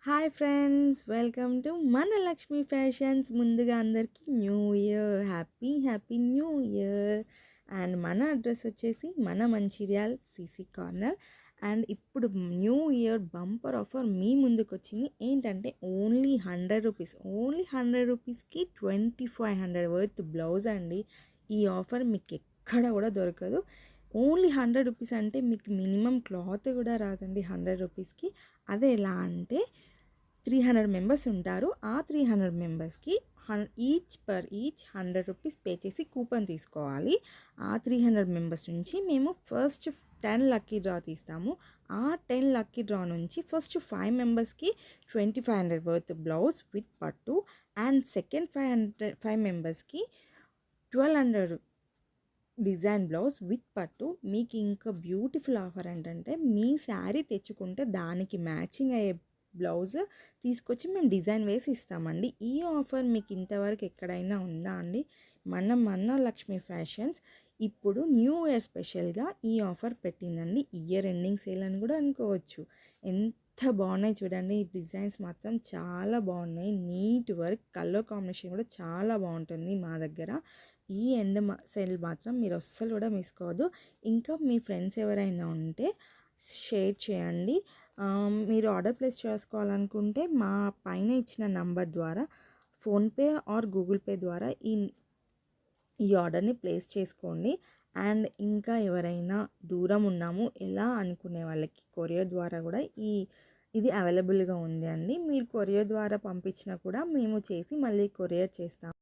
Hi friends, welcome to మన Lakshmi fashions. ముందుగా అందరికీ new year, happy new year. And మన అడ్రస్ వచ్చేసి మన మంచిర్యాల్ సిసి కార్నర్. అండ్ ఇప్పుడు న్యూ ఇయర్ బంపర్ ఆఫర్ మీ ముందుకు వచ్చింది. ఏంటంటే ఓన్లీ 100 రూపీస్కి 2500 వర్త్ బ్లౌజ్ అండి. ఈ ఆఫర్ మీకు ఎక్కడ కూడా దొరకదు. ఓన్లీ 100 రూపీస్ అంటే మీకు మినిమం క్లాత్ కూడా రాదండి 100 రూపీస్కి. అదే ఎలా అంటే 300 మెంబర్స్ ఉంటారు. ఆ 300 మెంబర్స్కి ఈచ్ 100 రూపీస్ పే చేసి కూపన్ తీసుకోవాలి. ఆ 300 మెంబర్స్ నుంచి మేము ఫస్ట్ 10 లక్కీ డ్రా తీస్తాము. ఆ 10 లక్కీ డ్రా నుంచి ఫస్ట్ 5 మెంబర్స్కి 2500 వర్త్ బ్లౌజ్ విత్ పట్టు. అండ్ సెకండ్ 5 మెంబర్స్కి 1200 డిజైన్ బ్లౌజ్ విత్ పట్టు. మీకు ఇంకా బ్యూటిఫుల్ ఆఫర్ ఏంటంటే మీ శారీ తెచ్చుకుంటే దానికి మ్యాచింగ్ అయ్యే బ్లౌజ్ తీసుకొచ్చి మేము డిజైన్ వేసి ఇస్తామండి. ఈ ఆఫర్ మీకు ఇంతవరకు ఎక్కడైనా ఉందా అండి? మన లక్ష్మీ ఫ్యాషన్స్ ఇప్పుడు న్యూ ఇయర్ స్పెషల్గా ఈ ఆఫర్ పెట్టిందండి. ఇయర్ ఎండింగ్ సేల్ అని కూడా అనుకోవచ్చు. ఎంత బాగున్నాయి చూడండి, ఈ డిజైన్స్ మాత్రం చాలా బాగున్నాయి. నీట్ వర్క్, కలర్ కాంబినేషన్ కూడా చాలా బాగుంటుంది మా దగ్గర. ఈ ఎండ్ సేల్ మాత్రం మీరు అస్సలు కూడా మిస్ కావద్దు. ఇంకా మీ ఫ్రెండ్స్ ఎవరైనా ఉంటే షేర్ చేయండి. మీరు ఆర్డర్ ప్లేస్ చేసుకోవాలనుకుంటే మా పైన ఇచ్చిన నంబర్ ద్వారా ఫోన్పే ఆర్ గూగుల్ పే ద్వారా ఈ ఆర్డర్ని ప్లేస్ చేసుకోండి. అండ్ ఇంకా ఎవరైనా దూరం ఉన్నాము ఎలా అనుకునే వాళ్ళకి కొరియర్ ద్వారా కూడా ఇది అవైలబుల్గా ఉంది అండి. మీరు కొరియర్ ద్వారా పంపించినా కూడా మేము చేసి మళ్ళీ కొరియర్ చేస్తాము.